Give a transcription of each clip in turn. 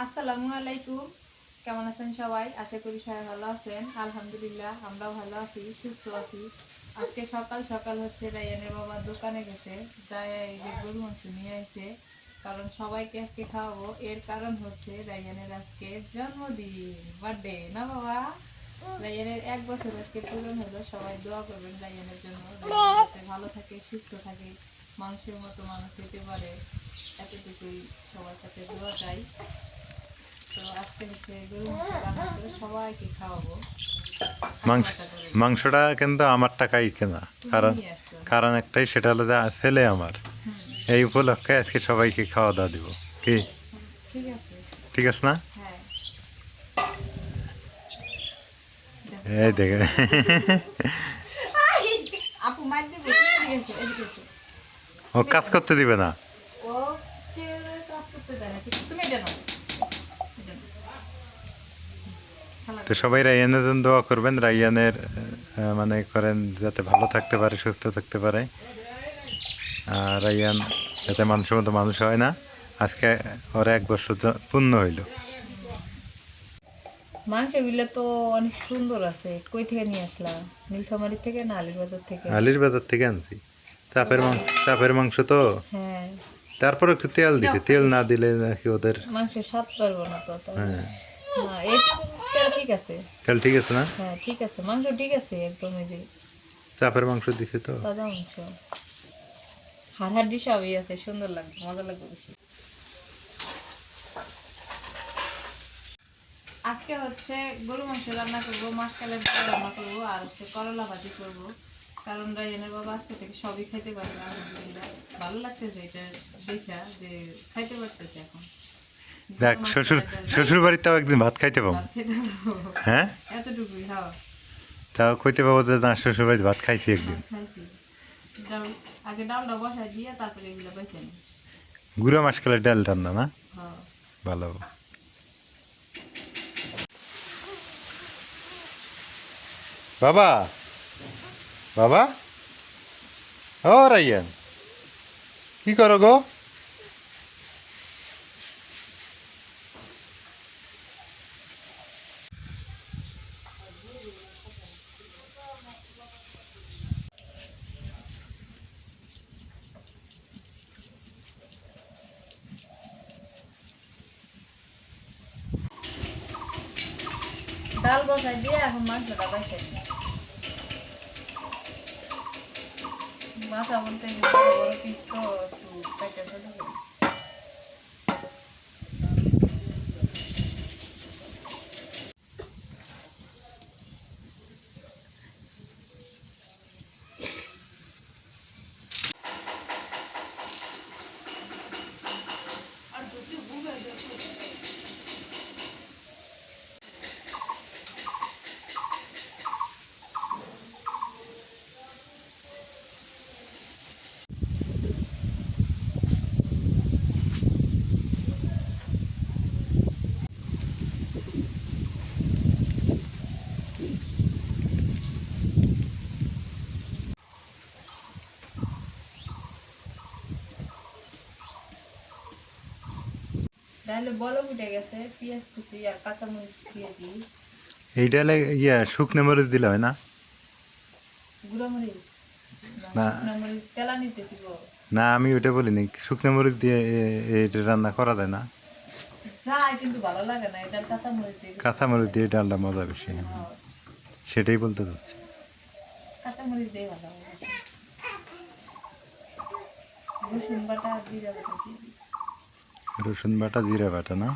আসসালামু আলাইকুম। কেমন আছেন সবাই? আশা করি সবাই ভালো আছেন। আলহামদুলিল্লাহ আমরাও ভালো আছি, সুস্থ আছি। আজকে সকাল সকাল হচ্ছে রায়ানের বাবা দোকানে গেছে, যায় এই যে গরু মাংস নিয়ে আসছে। কারণ সবাইকে আজকে খাওয়াবো, এর কারণ হচ্ছে রায়ানের আজকে জন্মদিন, বার্থডে না বাবা? রায়ানের 1 বছর আজকে পূরণ হলো। সবাই দোয়া করবেন রায়ানের জন্য, রায়ান যাতে ভালো থাকে, সুস্থ থাকে, মানুষের মতো মানুষ হতে পারে, এতটুকুই সবার কাছে দোয়া চাই। তো আজকে হচ্ছে গরু মাংস রান্না করে সবাইকে খাওয়াবো। মাংস মাংসটা কিন্তু আমার টাকাই কেনা। কারণ কারণ একটাই, সেটা হলো যে ছেলে আমার। এই উপলক্ষে আজকে সবাইকে খাওয়া দাওয়া দিব। কি ঠিক আছে? ঠিক আছে না? হ্যাঁ, এই দেখে আপু মার দেবো, এদিকে এসো, এদিকে এসো। ও কাজ করতে দিবে না। ও কাজ করতে দেয় না, তুমি এটা নাও, এটা নাও। খেলা তো করো। সবাই রাইয়ানের জন্য দোয়া করবেন। রাইয়ানের মানে করেন যাতে ভালো থাকতে পারে, সুস্থ থাকতে পারে। আর রাইয়ান যাতে মানুষের মতো মানুষ হয় না। আজকে ওর 1 বছর পূর্ণ হইল। মাংসগুলো তো অনেক সুন্দর আছে। কই থেকে নিয়ে আসলাম? নীলফামারী থেকে না আলীর বাজার থেকে? আলির বাজার থেকে আনছি। চাপের মাংস তো। হ্যাঁ, তারপর একটু তেল দিতে, তেল না দিলে নাকি ওদের। মাংসের স্বাদ পারবো না তো তাহলে। হ্যাঁ, না, এই তেল ঠিক আছে। তেল ঠিক আছে না? হ্যাঁ ঠিক আছে, মাংস ঠিক আছে একদম। এই যে চাপের মাংস দিছে তো। তাজা মাংস, হাড় হাড্ডি সবই আছে, সুন্দর লাগবে, মজা লাগবে বেশি। আজকে হচ্ছে গরু মাংস রান্না করবো, মাসকালের ডাল রান্না করবো, আর হচ্ছে করলা ভাজি করবো। কারণ রায়নের বাবা আজকে থেকে সবই খাইতে পারবে, আলহামদুলিল্লাহ। ভালো লাগতেছে এটা দেখা, যে খাইতে পারতেছে এখন। দেখ, শ্বশুর বাড়িতেও একদিন ভাত খাইতে পাবো। ভাত খেতে পারবো, হ্যাঁ, এতটুকুই। হ্যাঁ, তাও কইতে পাবো যে না, শ্বশুর বাড়িতে ভাত খাইছি একদিন। ভাত খাইছি। ডাল, আগে ডালটা বসাই দিয়ে তারপরে এগুলো বেছে নিই। গুঁড়া মাসকালের ডাল রান্না না? হ্যাঁ, ভালো। বাবা, বাবা, ও রাইয়ান, কি করো গো? ডাল বসাই দিয়ে এখন মাংসটা বেছে নিই। মাথা বলতে বড় বড় পিস তো একটু কাটে ছোট করি। ডালে বল উঠে গেছে, পেঁয়াজ কুচি আর কাঁচামরিচ দিয়ে দিই। এই ডালে শুকনো মরিচ দিলে হয় না? গুঁড়া মরিচ না, না, শুকনা মরিচ তেলা নিতে দিব। না, আমি ওইটা বলিনি। শুকনো মরিচ দিয়ে এটা রান্না করা যায় না? যায় কিন্তু ভালো লাগে না, এটা কাঁচামরিচ দিয়ে বেশি কাঁচা ভালো মরিচ লাগে। দিয়ে ডালটা মজা বেশি। হ্যাঁ, সেটাই বলতে চাচ্ছি। কাঁচামরিচ দিয়ে ভালো লাগে। রসুন বাটা আর জিরা বাটা দিয়ে দিই। রসুন বাটা, জিরা বাটা না?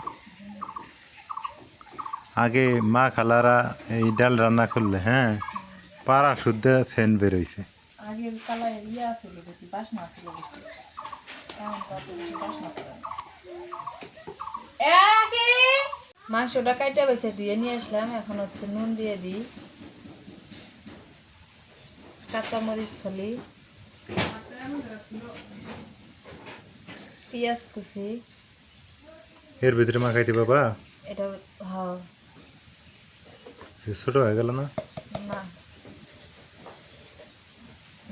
আগে মা খালারা এই ডাল রান্না করলে, হ্যাঁ, পাড়া শুদ্ধ ফ্যান বেরোইছে। আগের কালায় ইয়ে আছিল বেশি, বাসনা আছিল বেশি। এখন তো অত বেশি বাসনা করে না। মাংসটা কাইটা বেছে দিয়ে নিয়ে আসলাম, এখন হচ্ছে নুন দিয়ে দিই, কাঁচামরিচ ফলি, পেঁয়াজ কুচি। এর ভিতরে মাখাইতে বাবা? এটা হ্যাঁ, ছোট হয়ে গেল না? না,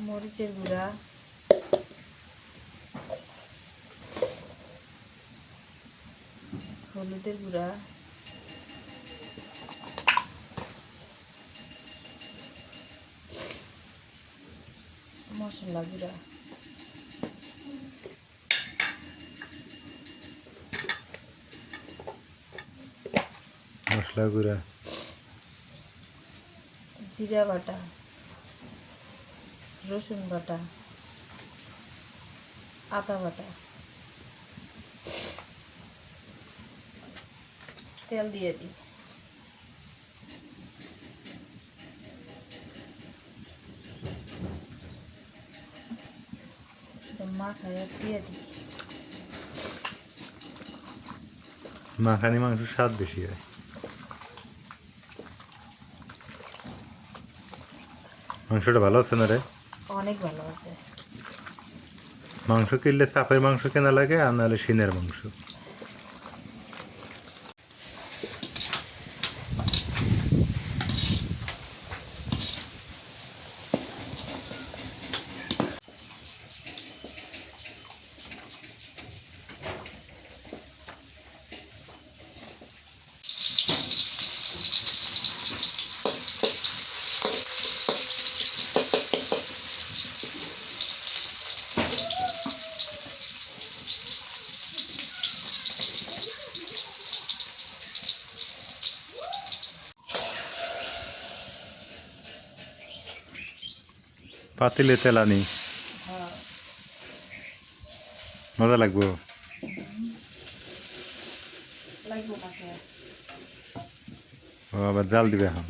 মরিচের গুঁড়া, হলুদের গুঁড়া, মশলা গুঁড়া, মশলা গুঁড়া, জিরা বাটা, রসুন বাটা, আদা বাটা, তেল দিয়ে দিই। মাখায় দিয়ে দিই। মাখানি মাংস স্বাদ বেশি হয়। মাংসটা ভালো আছে না রে? অনেক ভালো আছে। মাংস কিনলে চাপের মাংস কেনা লাগে আর নাহলে সিনের মাংস। পাতিলে তেল আনি, হ্যাঁ, মজা লাগবো। লাগবো না খেয়ে। ও আবার জাল দিবে এখন।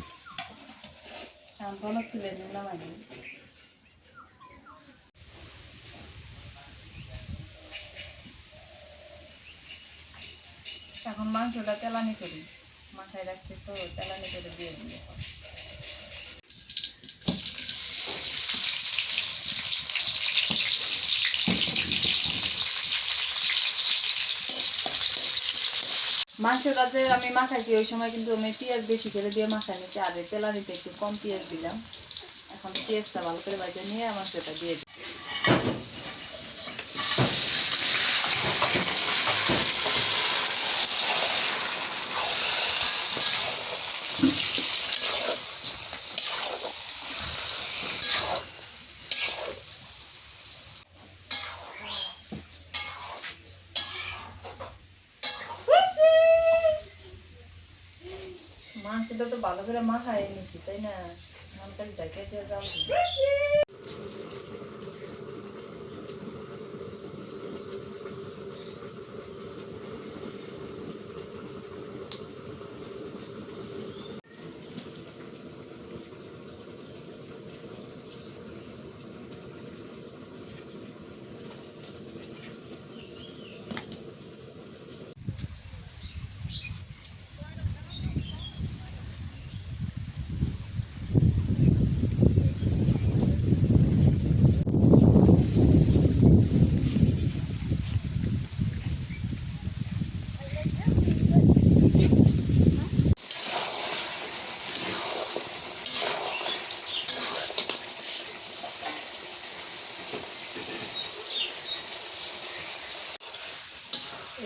বলক তুলে নিলাম আগে। এখন মাংসটা তেলানি করি, মাথায় রাখছি তো তেলানি করে দিয়ে দিই এখন। মাংসটা যে আমি মাখাইছি ওই সময় কিন্তু আমি পেঁয়াজ বেশি করে দিয়ে মাখাই নিচ্ছি, আর তেলানিতে একটু কম পেঁয়াজ দিলাম। এখন পেঁয়াজটা ভালো করে ভেজে নিয়ে মাংসটা দিয়ে দিই। মাংসটা তো ভালো করে মাখাই নিচ্ছি, তাই না? হালকা ঢেকে দিয়ে জাল দিই।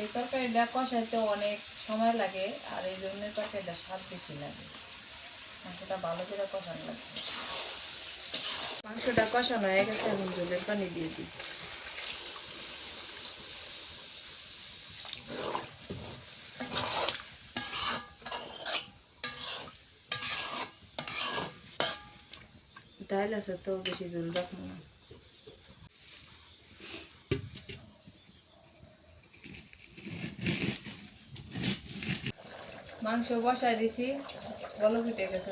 এই তরকারিটা কষাইতে অনেক সময় লাগে, আর এই জন্য তরকারিটা স্বাদ বেশি লাগে। মাংসটা ভালো করে কষানো লাগবে। মাংসটা কষানো হয়ে গেছে, এখন ঝোলের পানি দিয়ে দিই। ডাল আছে তো বেশি ঝোল রাখবো না। মাংস বসাই দিছি, বলক উঠে গেছে,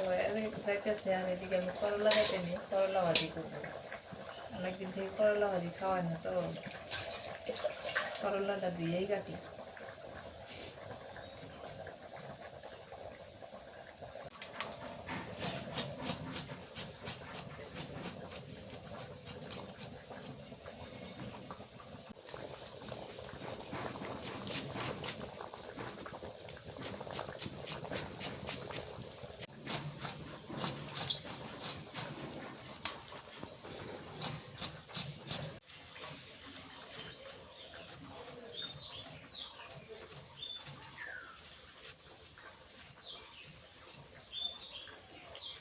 যাইতেছে। আর এদিকে আমি করলা কেটে নিই, করলা ভাজি করবো। অনেকদিন থেকে করলা ভাজি খাওয়াই না তো, করলাটা ধুয়েই কাটি।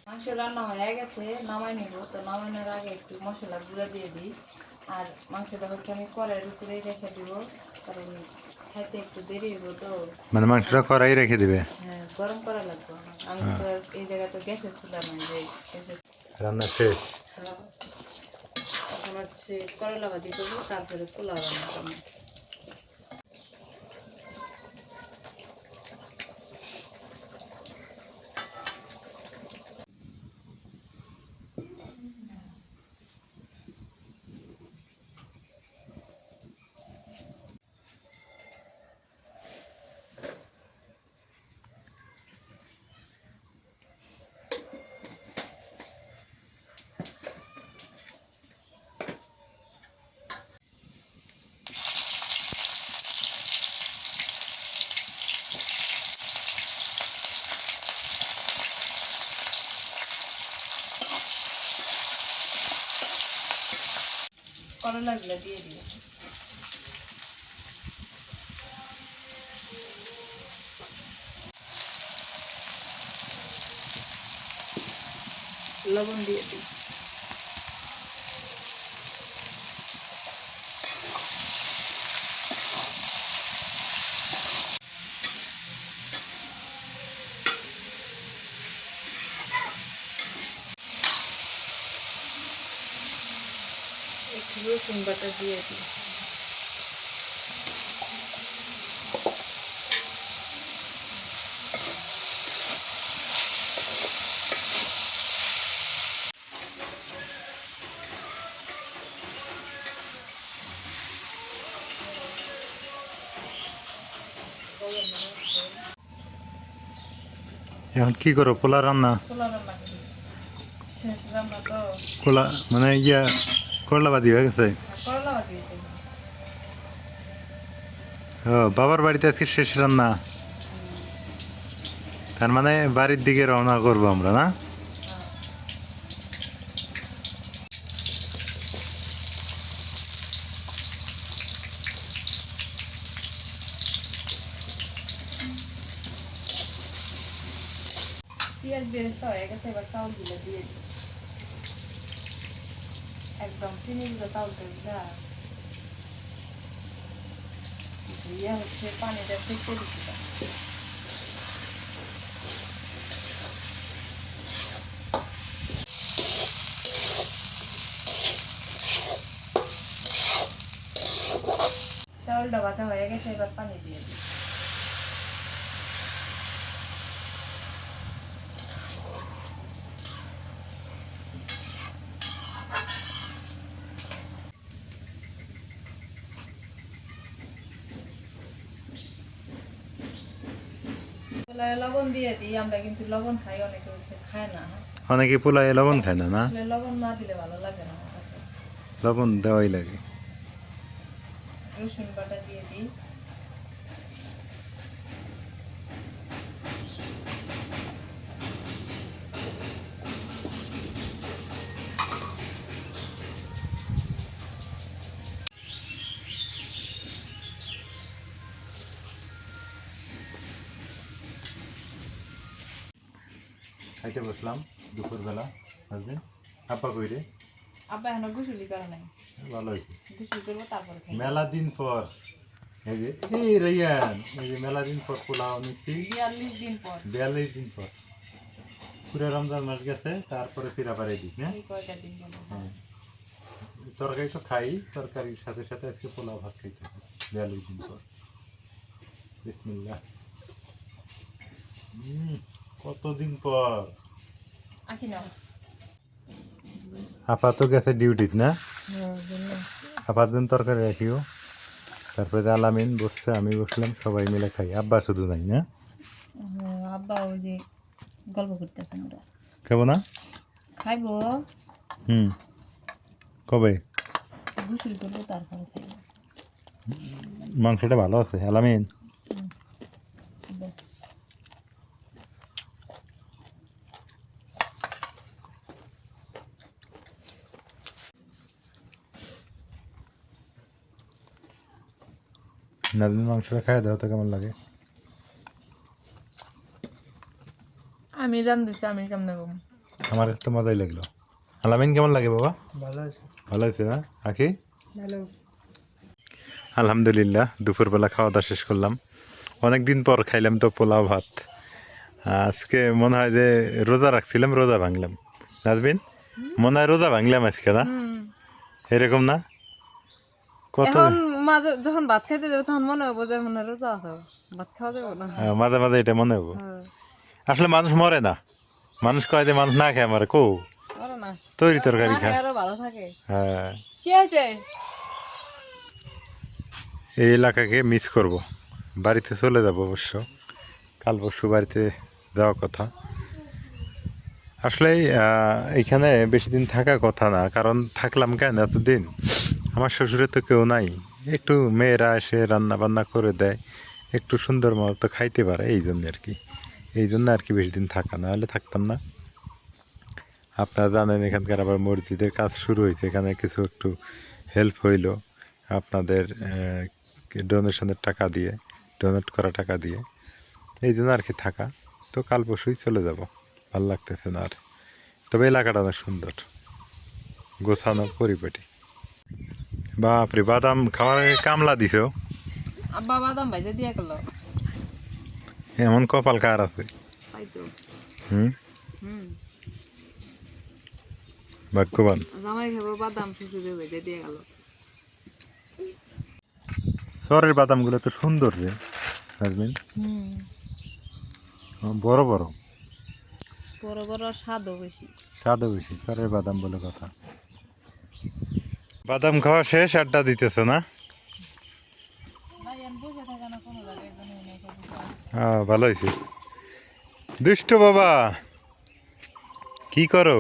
মাংস রান্না হয়ে গেছে, নামাই নিব। তো নামানোর আগে একটু মশলা গুঁড়া দিয়ে দিই। আর মাংসটা হচ্ছে আমি কড়াইয়ের উপরেই রেখে দিব, কারণ খাইতে একটু দেরি হইব তো। মানে মাংসটা কড়াই রেখে দিবে? হ্যাঁ, গরম করা লাগবে আমার। আমি তো আর এই জায়গায় তো গ্যাসের চুলা নাই যে গ্যাসের। রান্না শেষ? হ্যাঁ, এখন হচ্ছে করলা ভাজি করবো, তারপরে পোলাও রান্না করবো। করলাগুলো দিয়ে দিই। লবণ দিয়ে দিই। একটু রসুন বাটা দিয়ে দিই। এখন কি করো? পোলা রান্না? পোলাও রান্না করি, শেষ রান্না তো। পোলা মানে করলা বাদি হয়ে গেছে? করলা ভাজি হয়েছে। ও, বাবার বাড়িতে আজকে শেষ রান্না। তার মানে বাড়ির দিকে রওনা করবো আমরা, না? পেঁয়াজ বেরেস্তা হয়ে গেছে, এবার চাউলগুলো দিয়ে দিই। একদম চিনিগুলো চাউলটা দিয়ে হচ্ছে পানিটা থেকে দিচ্ছি। চাউলটা ভাজা হয়ে গেছে, এবার পানি দিয়ে দিই। পোলায় লবণ দিয়ে দিই, আমরা কিন্তু লবণ খাই, অনেকে হচ্ছে খায় না। অনেকে পোলায় লবণ খায় না, না? আসলে লবণ না দিলে ভালো লাগে না আমার কাছে। লবণ দেওয়াই লাগে। রসুন বাটা দিয়ে দিই। খাইতে বসলাম দুপুরবেলা। হাজবেন্ড আপা কই রে? আব্বা এখনো গোসুলি করে নাই, ভালো হয়েছে। গোসল করবো তারপরে খাই। মেলা দিন পর এই যে এই রাইয়ান, এই যে মেলা দিন পর পোলাও নিচ্ছি। 42 দিন পর। 42 দিন পর। পুরো রমজান মাস গেছে, তারপরে ফিরা পাড়াই দিস না? এই কয়টা দিন হলো। হ্যাঁ, তরকারি তো খাই, তরকারির সাথে সাথে আজকে পোলাও ভাত খাইতে হবে 42 দিন পর। বিসমিল্লাহ। কতদিন পর। আখি নাও। আপা তো গেছে ডিউটিতে, না? আপার দিন তরকারি রাখিও। তারপরে আলামিন বসছে, আমি বসলাম, সবাই মিলে খাই। আব্বা শুধু নাই, না? আব্বা ওই যে গল্প করতেছেন ওরা। কেমন না? খাইবো, কবে? গোসল করবো তারপরে খাইবো। মাংসটা ভালো আছে আলামিন? ব্যাস। নাদিন মাংসটা খাই দাও তো, কেমন লাগে? আমি রান্ধতেছি, আমি কেমন আমার কাছে তো মজাই লাগলো। আলামিন কেমন লাগে বাবা? ভালো আছে। ভালো আছে না আখি? ভালো। আলহামদুলিল্লাহ দুপুরবেলা খাওয়া দাওয়া শেষ করলাম। অনেক দিন পর খাইলাম তো পোলাও ভাত। আজকে মনে হয় যে রোজা রাখছিলাম, রোজা ভাঙলাম। নাজবিন মনে হয় রোজা ভাঙলাম আজকে, না এরকম না? কত এখন মাঝে যখন ভাত খাইতে যাবো তখন মনে হবো যে মনে হয় রোজা আছো, ভাত খাওয়া যাবো না। মাঝে মাঝে এটা মনে হবো। হ্যাঁ। আসলে মানুষ মরে না, মানুষ কয় যে মানুষ না খায় মরে কো করো না, তৈরি তরকারি না খায়। খেয়ে আরো ভালো থাকে। হ্যাঁ, কি হয়েছে? এই এলাকাকে মিস করব। বাড়িতে চলে যাব অবশ্য, কাল পরশু বাড়িতে যাওয়ার কথা। আসলে এইখানে বেশি দিন থাকা কথা না, কারণ থাকলাম কেন এতদিন, আমার শ্বশুরের তো কেউ নাই। একটু মেয়েরা এসে রান্না বান্না করে দেয়, একটু সুন্দর মতো খাইতে পারে, এই জন্য আর কি। এই জন্য আর কি বেশি দিন থাকা, না হলে থাকতাম না। আপনারা জানেন এখানকার আবার মসজিদের কাজ শুরু হয়েছে, এখানে কিছু একটু হেল্প হইল আপনাদের ডোনেশনের টাকা দিয়ে, ডোনেট করা টাকা দিয়ে, এই জন্য আর কি থাকা। তো কাল পরশুই চলে যাব, ভালো লাগতেছে না আর। তবে এলাকাটা অনেক সুন্দর, গোছানো পরিপাটি। বাপরে, বাদাম খাওয়ার আগে কামলা দিছ, আব্বা বাদাম ভাইজা দিয়া গেল। এমন কপাল কার আছে? তাই তো। হুম, হুম। ভাগ্যবান। জামাই খাবো বাদাম, শ্বশুরে ভাইজা দিয়ে গেল। শহরের বাদামগুলো তো সুন্দর রে নাজমিন, বড় বড়, বড় বড় স্বাদও বেশি। স্বাদও বেশি, শহরের বাদাম বলে কথা। বাদাম খাওয়া শেষ, আড্ডা দিতেছে না? বসে থাকে না কোনো জায়গায়, হ্যাঁ, ভালো হয়েছে। দুষ্ট বাবা, কি করো?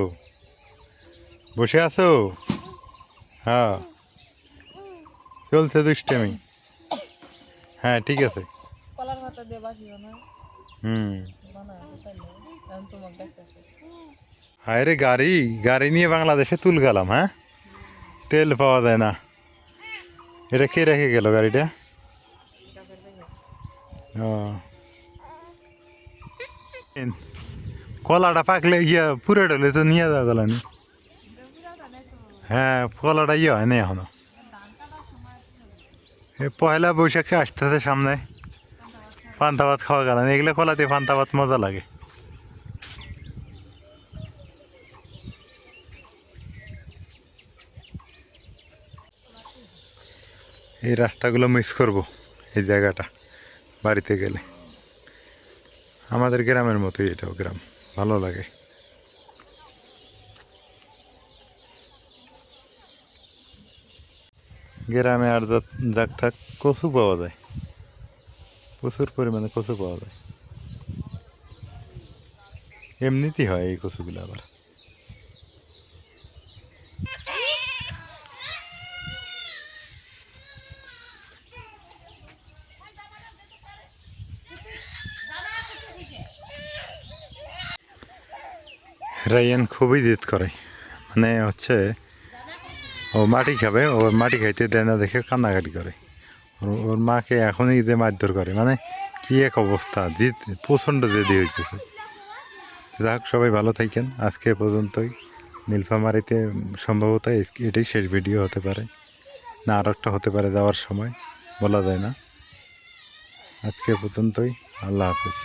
বসে আছো? হ্যাঁ, চলছে দুষ্টামি। হ্যাঁ, ঠিক আছে। কলার ভাতা দিয়ে বাসিও না, হুম, বানায় তাইলে এখন তোমাকে দেখতেছে। হায় রে, গাড়ি গাড়ি নিয়ে বাংলাদেশে তুল গেলাম। হ্যাঁ, তেল পাওয়া যায় না। এটা কে রেখে গেল গাড়িটা? ও, কলাটা পাকলে ইয়া পুরে ডলে তো নিয়ে যাওয়া গেল নি। হ্যাঁ, কলাটা ইয়ে হয় না এখনো। পয়লা বৈশাখে আসতেছে সামনে, পান্তা ভাত খাওয়া গেল না। এগুলো কলাতে পান্তা ভাত মজা লাগে। এই রাস্তাগুলো মিস করব, এই জায়গাটা বাড়িতে গেলে। আমাদের গ্রামের মতোই এটাও গ্রাম, ভালো লাগে। গ্রামে আর যাক থাক কচু পাওয়া যায়, প্রচুর পরিমাণে কচু পাওয়া যায়। এমনিতেই হয় এই কচুগুলো আবার। রায়ান খুবই জেদ করে, মানে হচ্ছে ও মাটি খাবে, ও মাটি খাইতে দেয় না দেখে কান্নাকাটি করে। ওর মাকে এখনই যে মারধর করে, মানে কি এক অবস্থা, জিদ প্রচণ্ড জেদি হইতেছে। যাক, সবাই ভালো থাকেন। আজকে এ পর্যন্তই। নীলফামারীতে সম্ভবত এটাই শেষ ভিডিও হতে পারে, না আর একটা হতে পারে যাওয়ার সময়, বলা যায় না। আজকে এ পর্যন্তই। আল্লাহ হাফিজ।